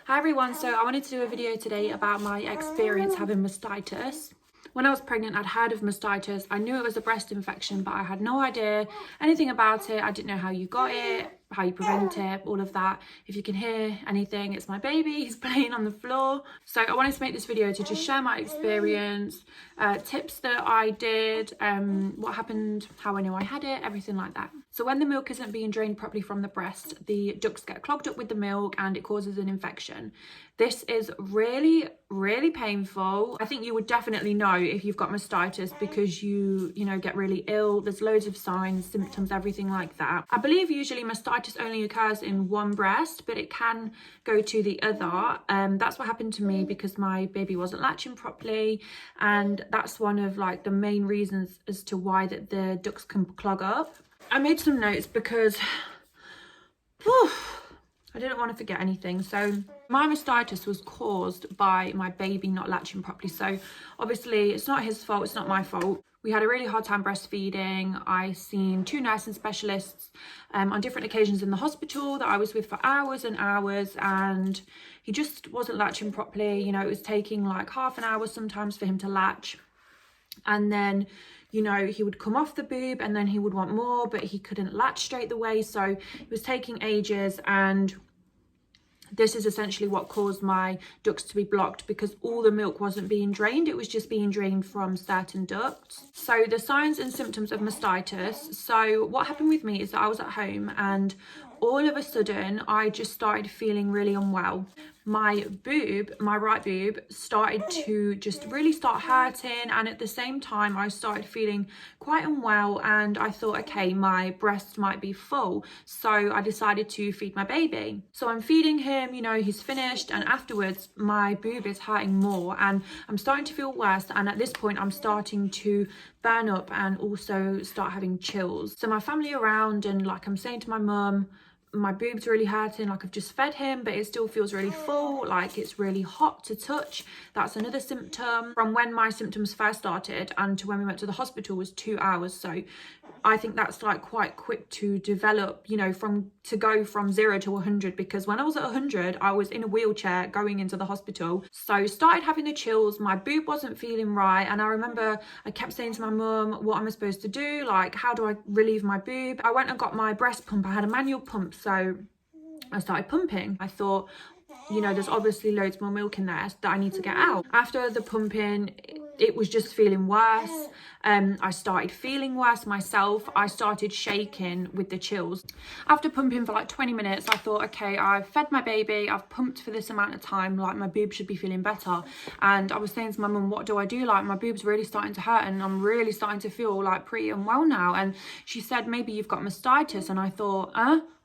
Hi everyone, so I wanted to do a video today about my experience having mastitis. When I was pregnant, I'd heard of mastitis. I knew it was a breast infection, but I had no idea anything about it. I didn't know how you got it, how you prevent it, all of that. If you can hear anything, it's my baby, he's playing on the floor. So I wanted to make this video to just share my experience, tips that I did, what happened, how I knew I had it, everything like that. So when the milk isn't being drained properly from the breast, the ducts get clogged up with the milk and it causes an infection. This is really painful. I think you would definitely know if you've got mastitis because you get really ill. There's loads of signs, symptoms, everything like that. I believe usually mastitis only occurs in one breast, but it can go to the other. That's what happened to me because my baby wasn't latching properly, and that's one of like the main reasons as to why that the ducts can clog up. I made some notes because I didn't want to forget anything. So my mastitis was caused by my baby not latching properly. So obviously it's not his fault, it's not my fault. We had a really hard time breastfeeding. I seen 2 nursing specialists on different occasions in the hospital that I was with for hours and hours, and he just wasn't latching properly. It was taking like half an hour sometimes for him to latch. And then he would come off the boob and then he would want more, but he couldn't latch straight away. So it was taking ages, and this is essentially what caused my ducts to be blocked because all the milk wasn't being drained. It was just being drained from certain ducts. So the signs and symptoms of mastitis. So what happened with me is that I was at home and all of a sudden I just started feeling really unwell. My boob, my right boob, started to just really start hurting, and at the same time I started feeling quite unwell, and I thought, okay, my breast might be full, so I decided to feed my baby. So I'm feeding him, he's finished, and afterwards my boob is hurting more and I'm starting to feel worse, and at this point I'm starting to burn up and also start having chills. So my family around, and like I'm saying to my mum, my boob's really hurting, like I've just fed him but it still feels really full, like it's really hot to touch. That's another symptom. From when my symptoms first started and to when we went to the hospital was 2 hours, so I think that's like quite quick to develop, to go from 0 to 100, because when I was at 100 I was in a wheelchair going into the hospital. So started having the chills, my boob wasn't feeling right, and I remember I kept saying to my mum, what am I supposed to do, like how do I relieve my boob? I went and got my breast pump. I had a manual pump, so I started pumping. I thought, there's obviously loads more milk in there that I need to get out. After the pumping, it was just feeling worse. I started feeling worse myself. I started shaking with the chills. After pumping for like 20 minutes, I thought, okay, I've fed my baby, I've pumped for this amount of time, like my boob should be feeling better. And I was saying to my mum, what do I do? Like my boob's really starting to hurt and I'm really starting to feel like pretty unwell now. And she said, maybe you've got mastitis. And I thought,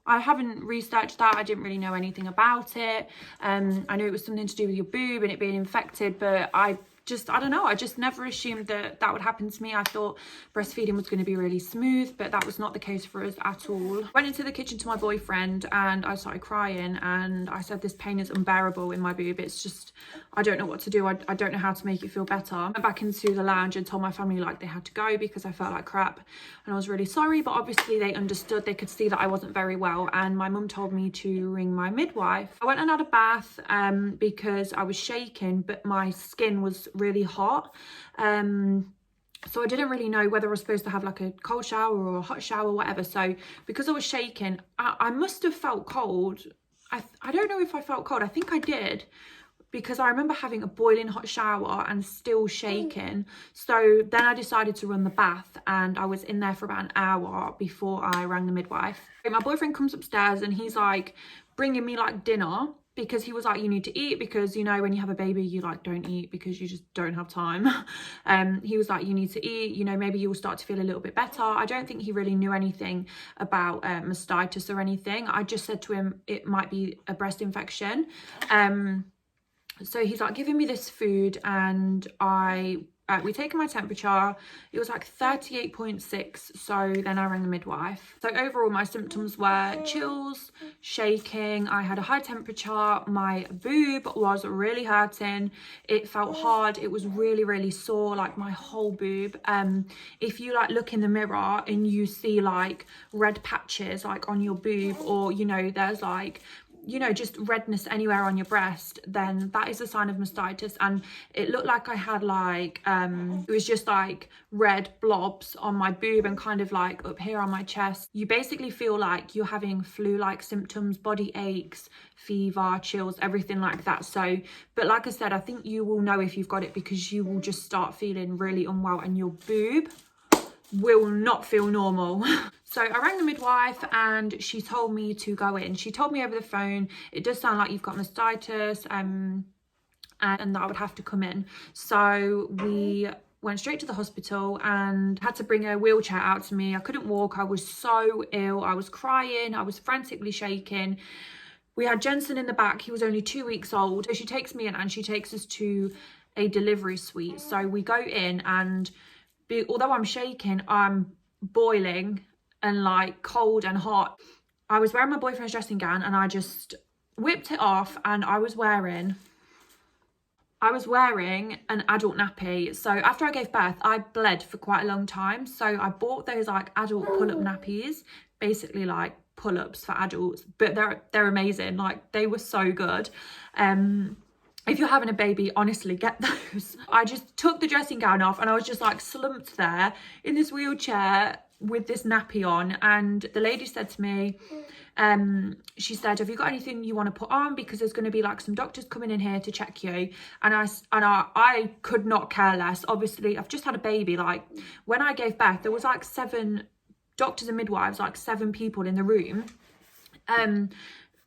I haven't researched that. I didn't really know anything about it. I knew it was something to do with your boob and it being infected, but I don't know, I just never assumed that would happen to me. I thought breastfeeding was going to be really smooth, but that was not the case for us at all. Went into the kitchen to my boyfriend and I started crying, and I said, this pain is unbearable in my boob. It's just, I don't know what to do. I don't know how to make it feel better. I went back into the lounge and told my family like they had to go because I felt like crap, and I was really sorry, but obviously they understood. They could see that I wasn't very well, and my mum told me to ring my midwife. I went and had a bath because I was shaking, but my skin was really hot. So I didn't really know whether I was supposed to have like a cold shower or a hot shower, whatever. So because I was shaking, I must have felt cold. I don't know if I felt cold. I think I did, because I remember having a boiling hot shower and still shaking. So then I decided to run the bath, and I was in there for about an hour before I rang the midwife. My boyfriend comes upstairs and he's like bringing me like dinner, because he was like, you need to eat, because when you have a baby you like don't eat because you just don't have time. He was like, you need to eat, maybe you'll start to feel a little bit better. I don't think he really knew anything about mastitis or anything. I just said to him it might be a breast infection. So he's like giving me this food, and we taken my temperature. It was like 38.6. So then I rang the midwife. So overall my symptoms were chills, shaking, I had a high temperature, my boob was really hurting, it felt hard, it was really sore, like my whole boob. If you like look in the mirror and you see like red patches like on your boob, or there's like you know, just redness anywhere on your breast, then that is a sign of mastitis. And it looked like I had like it was just like red blobs on my boob and kind of like up here on my chest. You basically feel like you're having flu-like symptoms, body aches, fever, chills, everything like that. So, but like I said, I think you will know if you've got it because you will just start feeling really unwell and your boob will not feel normal. So I rang the midwife and she told me to go in. She told me over the phone, it does sound like you've got mastitis, and that I would have to come in. So we went straight to the hospital and had to bring a wheelchair out to me. I couldn't walk. I was so ill. I was crying. I was frantically shaking. We had Jensen in the back. He was only 2 weeks old. So she takes me in and she takes us to a delivery suite. So we go in and although I'm shaking, I'm boiling and like cold and hot. I was wearing my boyfriend's dressing gown and I just whipped it off, and I was wearing an adult nappy. So after I gave birth, I bled for quite a long time. So I bought those like adult pull-up nappies, basically like pull-ups for adults, but they're amazing. Like they were so good. If you're having a baby, honestly, get those. I just took the dressing gown off and I was just like slumped there in this wheelchair with this nappy on. And the lady said to me, she said, have you got anything you want to put on? Because there's going to be like some doctors coming in here to check you. And I could not care less. Obviously, I've just had a baby. Like when I gave birth, there was like 7 doctors and midwives, like 7 people in the room.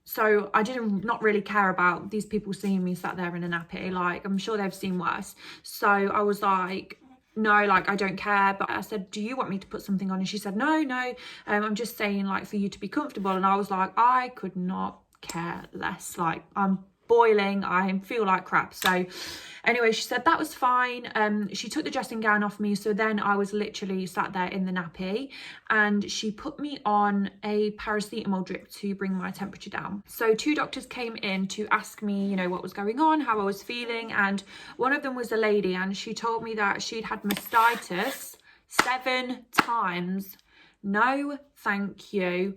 So I not really care about these people seeing me sat there in a nappy. Like, I'm sure they've seen worse. So I was like, no, like, I don't care. But I said, do you want me to put something on? And she said, no, I'm just saying, like, for you to be comfortable. And I was like, I could not care less. Like, I'm boiling, I feel like crap. So anyway, she said that was fine. She took the dressing gown off me, so then I was literally sat there in the nappy, and she put me on a paracetamol drip to bring my temperature down. So 2 doctors came in to ask me, you know, what was going on, how I was feeling, and one of them was a lady, and she told me that she'd had mastitis 7 times. No thank you.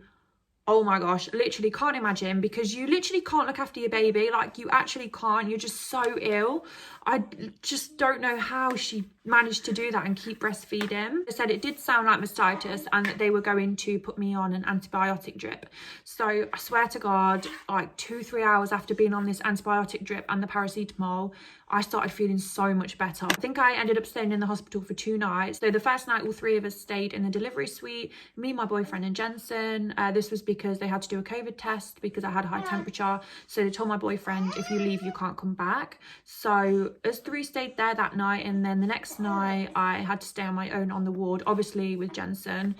Oh my gosh, literally can't imagine, because you literally can't look after your baby. Like, you actually can't. You're just so ill. I just don't know how she managed to do that and keep breastfeeding. They said it did sound like mastitis and that they were going to put me on an antibiotic drip. So I swear to God, like 2-3 hours after being on this antibiotic drip and the paracetamol, I started feeling so much better. I think I ended up staying in the hospital for 2 nights. So the first night, all 3 of us stayed in the delivery suite, me, my boyfriend and Jensen. This was because they had to do a COVID test because I had a high temperature. So they told my boyfriend, if you leave, you can't come back. So us 3 stayed there that night. And then the next night I had to stay on my own on the ward, obviously with Jensen.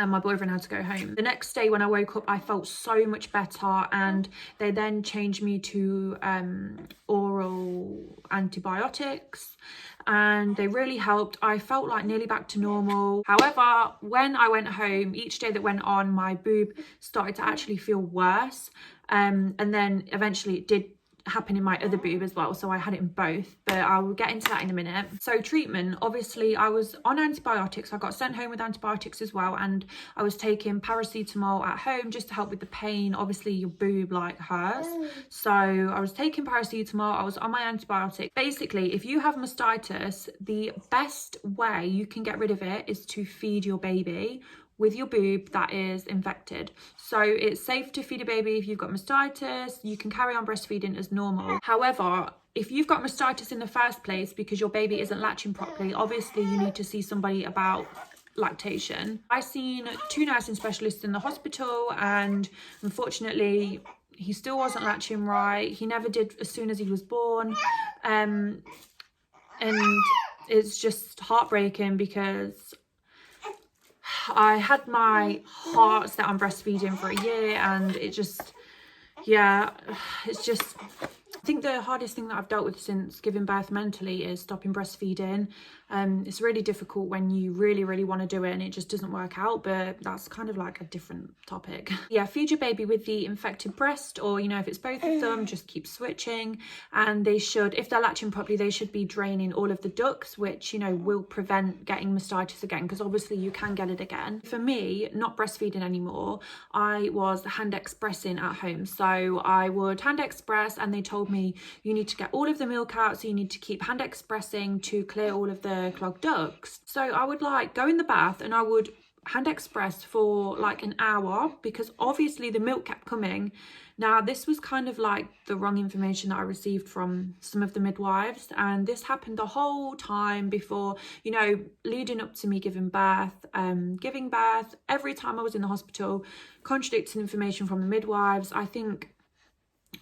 And my boyfriend had to go home. The next day when I woke up, I felt so much better, and they then changed me to oral antibiotics, and they really helped. I felt like nearly back to normal. However, when I went home, each day that went on, my boob started to actually feel worse, and then eventually it did happen in my other boob as well, so I had it in both, but I will get into that in a minute. So treatment, obviously I was on antibiotics. I got sent home with antibiotics as well, and I was taking paracetamol at home just to help with the pain. Obviously your boob like hurts, so I was taking paracetamol, I was on my antibiotic. Basically, if you have mastitis, the best way you can get rid of it is to feed your baby with your boob that is infected. So it's safe to feed a baby if you've got mastitis. You can carry on breastfeeding as normal. However, if you've got mastitis in the first place because your baby isn't latching properly, obviously you need to see somebody about lactation. I seen 2 nursing specialists in the hospital, and unfortunately he still wasn't latching right. He never did as soon as he was born, and it's just heartbreaking because I had my heart set on breastfeeding for a year, and it just, yeah, it's just, I think the hardest thing that I've dealt with since giving birth mentally is stopping breastfeeding. It's really difficult when you really want to do it and it just doesn't work out, but that's kind of like a different topic. Yeah, feed your baby with the infected breast, or, you know, if it's both of them, just keep switching. And they should, if they're latching properly, they should be draining all of the ducts, which, you know, will prevent getting mastitis again, because obviously you can get it again. For me, not breastfeeding anymore, I was hand expressing at home. So I would hand express, and they told me you need to get all of the milk out, so you need to keep hand expressing to clear all of the clogged ducts. So I would like go in the bath and I would hand express for like an hour, because obviously the milk kept coming. Now this was kind of like the wrong information that I received from some of the midwives, and this happened the whole time before, you know, leading up to me giving birth. Every time I was in the hospital, contradicting information from the midwives. I think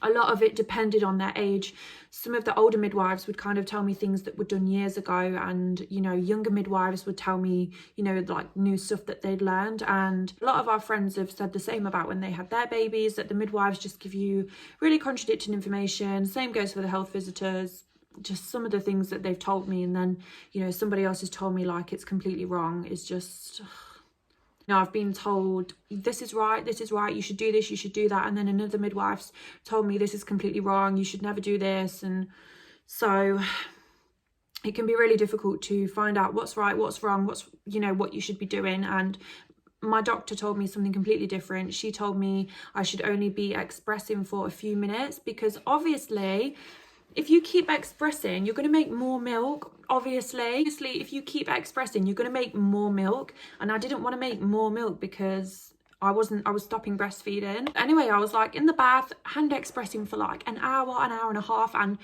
a lot of it depended on their age. Some of the older midwives would kind of tell me things that were done years ago, and, you know, younger midwives would tell me, you know, like new stuff that they'd learned. And a lot of our friends have said the same about when they had their babies, that the midwives just give you really contradicting information. Same goes for the health visitors. Just some of the things that they've told me, and then, you know, somebody else has told me like it's completely wrong, is just... No, I've been told this is right, you should do this, you should do that, and then another midwife's told me this is completely wrong, you should never do this. And so it can be really difficult to find out what's right, what's wrong, what's, you know, what you should be doing. And my doctor told me something completely different. She told me I should only be expressing for a few minutes, because obviously if you keep expressing, you're going to make more milk. Obviously, if you keep expressing, you're going to make more milk. And I didn't want to make more milk because I was stopping breastfeeding. Anyway, I was like in the bath, hand expressing for like an hour and a half. And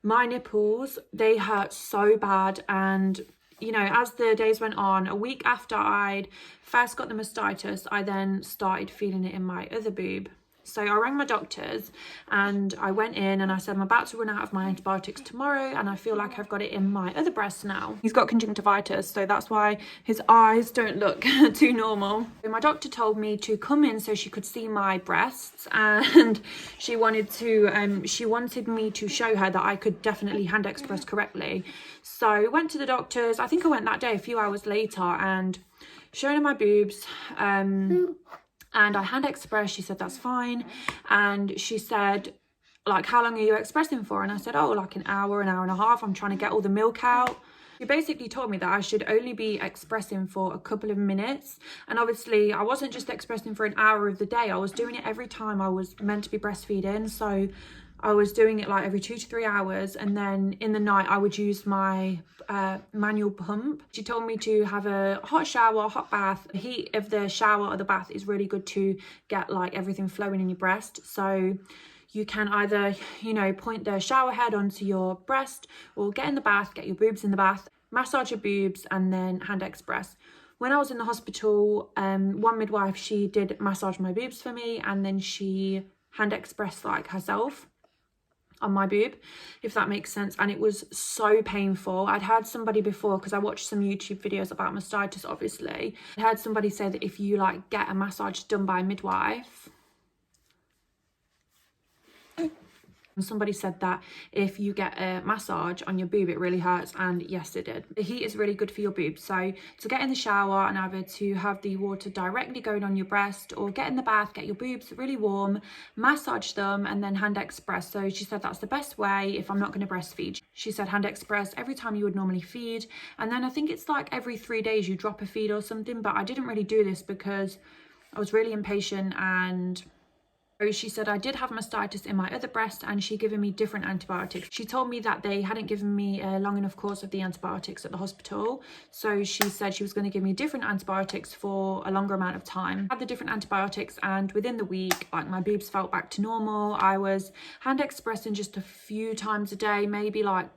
my nipples, they hurt so bad. And, you know, as the days went on, a week after I'd first got the mastitis, I then started feeling it in my other boob. So I rang my doctors and I went in and I said, I'm about to run out of my antibiotics tomorrow and I feel like I've got it in my other breast now. He's got conjunctivitis, so that's why his eyes don't look too normal. So my doctor told me to come in so she could see my breasts, and she wanted me to show her that I could definitely hand express correctly. So I went to the doctors. I think I went that day a few hours later and showing her my boobs. And I hand expressed. She said, that's fine. And she said, like, how long are you expressing for? And I said, oh, like an hour and a half. I'm trying to get all the milk out. She basically told me that I should only be expressing for a couple of minutes. And obviously I wasn't just expressing for an hour of the day. I was doing it every time I was meant to be breastfeeding. So I was doing it like every 2 to 3 hours, and then in the night I would use my manual pump. She told me to have a hot shower, hot bath. The heat of the shower or the bath is really good to get like everything flowing in your breast. So you can either, you know, point the shower head onto your breast, or get in the bath, get your boobs in the bath, massage your boobs, and then hand express. When I was in the hospital, one midwife, she did massage my boobs for me, and then she hand expressed like herself on my boob, if that makes sense. And it was so painful. I'd heard somebody before, because I watched some YouTube videos about mastitis, obviously. I heard somebody say that if you like get a massage done by a midwife, somebody said that if you get a massage on your boob, it really hurts, and yes, it did. The heat is really good for your boobs. So to get in the shower and either to have the water directly going on your breast, or get in the bath, get your boobs really warm, massage them, and then hand express. So she said that's the best way if I'm not going to breastfeed. She said hand express every time you would normally feed, and then I think it's like every 3 days you drop a feed or something. But I didn't really do this because I was really impatient. And she said I did have mastitis in my other breast, and she given me different antibiotics. She told me that they hadn't given me a long enough course of the antibiotics at the hospital. So she said she was going to give me different antibiotics for a longer amount of time. I had the different antibiotics, and within the week, like, my boobs felt back to normal. I was hand expressing just a few times a day, maybe like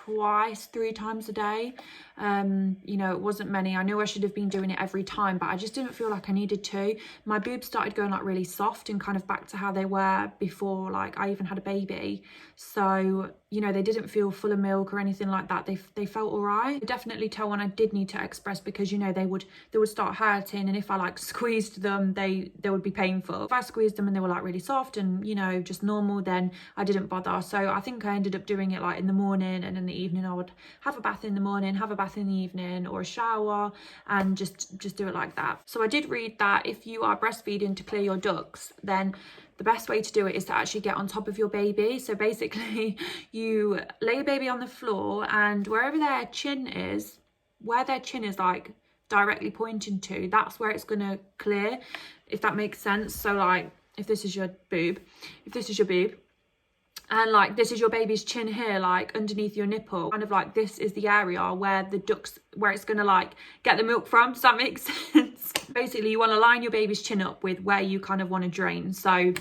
twice, 3 times a day. You know, it wasn't many. I know I should have been doing it every time, but I just didn't feel like I needed to. My boobs started going like really soft and kind of back to how they were before like I even had a baby. So, you know, they didn't feel full of milk or anything like that. They felt all right. I could definitely tell when I did need to express, because, you know, they would start hurting, and if I like squeezed them, they would be painful. If I squeezed them and they were like really soft and, you know, just normal, then I didn't bother. So I think I ended up doing it like in the morning, and in the evening I would have a bath in the morning, have a bath in the evening, or a shower, and just do it like that. So I did read that if you are breastfeeding to clear your ducts, then the best way to do it is to actually get on top of your baby. So basically you lay your baby on the floor, and wherever their chin is, where their chin is like directly pointing to, that's where it's gonna clear, if that makes sense. So like if this is your boob, and like this is your baby's chin here, like underneath your nipple, kind of like this is the area where the ducts, where it's gonna like get the milk from. Does that make sense? Basically you want to line your baby's chin up with where you kind of want to drain. So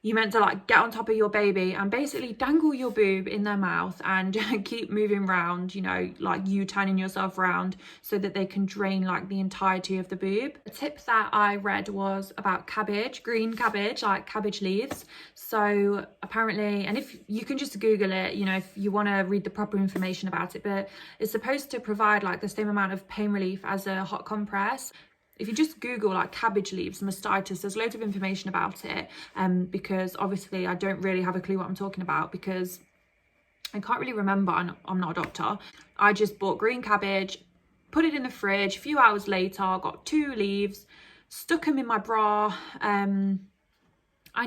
you meant to like get on top of your baby and basically dangle your boob in their mouth and keep moving round, you know, like you turning yourself round so that they can drain like the entirety of the boob. A tip that I read was about cabbage, green cabbage, like cabbage leaves. So apparently, and if you can just Google it, you know, if you want to read the proper information about it, but it's supposed to provide like the same amount of pain relief as a hot compress. If you just Google like cabbage leaves, mastitis, there's loads of information about it, because obviously I don't really have a clue what I'm talking about because I can't really remember. I'm not a doctor. I just bought green cabbage, put it in the fridge. A few hours later, got 2 leaves, stuck them in my bra, and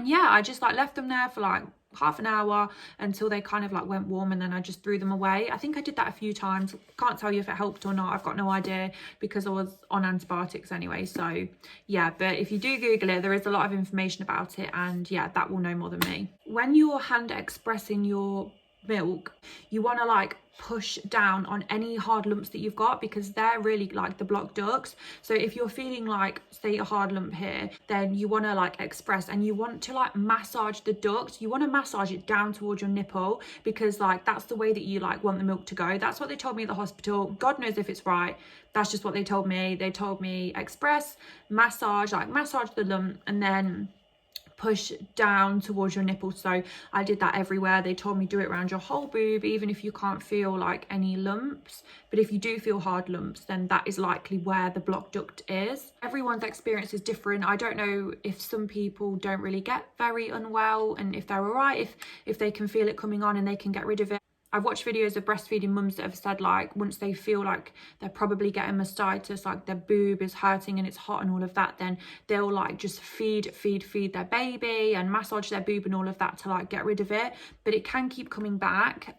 yeah, I just like left them there for like half an hour until they kind of like went warm, and then I just threw them away. I think I did that a few times. Can't tell you if it helped or not. I've got no idea because I was on antibiotics anyway. So yeah, but if you do Google it, there is a lot of information about it, and yeah, that will know more than me. When you're hand expressing your milk, you want to like push down on any hard lumps that you've got, because they're really like the blocked ducts. So if you're feeling like, say, a hard lump here, then you want to like express, and you want to like massage the duct. You want to massage it down towards your nipple, because like that's the way that you like want the milk to go. That's what they told me at the hospital. God knows if it's right. That's just what they told me. They told me express, massage, like massage the lump, and then push down towards your nipple. So I did that everywhere. They told me do it around your whole boob, even if you can't feel like any lumps. But if you do feel hard lumps, then that is likely where the blocked duct is. Everyone's experience is different. I don't know if some people don't really get very unwell, and if they're all right, if they can feel it coming on and they can get rid of it. I've watched videos of breastfeeding mums that have said like once they feel like they're probably getting mastitis, like their boob is hurting and it's hot and all of that, then they'll like just feed their baby and massage their boob and all of that to like get rid of it. But it can keep coming back.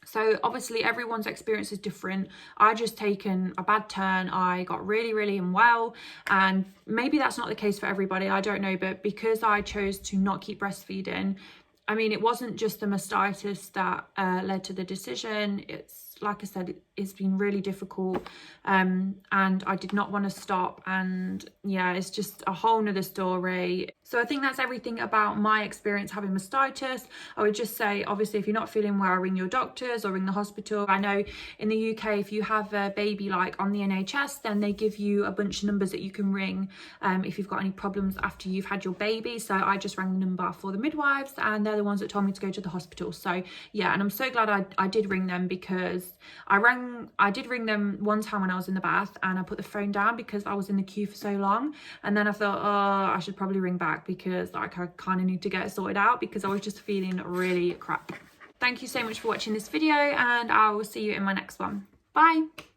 So obviously everyone's experience is different. I just taken a bad turn. I got really unwell, and maybe that's not the case for everybody, I don't know, but because I chose to not keep breastfeeding, I mean, it wasn't just the mastitis that led to the decision. It's, like I said, it's been really difficult, and I did not want to stop, and yeah, it's just a whole nother story. So I think that's everything about my experience having mastitis. I would just say, obviously, if you're not feeling well, ring your doctors or ring the hospital. I know in the UK, if you have a baby like on the NHS, then they give you a bunch of numbers that you can ring if you've got any problems after you've had your baby. So I just rang the number for the midwives, and they're the ones that told me to go to the hospital. So yeah, and I'm so glad I did ring them, because I did ring them one time when I was in the bath, and I put the phone down because I was in the queue for so long, and then I thought, oh, I should probably ring back because like I kind of need to get it sorted out, because I was just feeling really crap. Thank you so much for watching this video, and I will see you in my next one. Bye.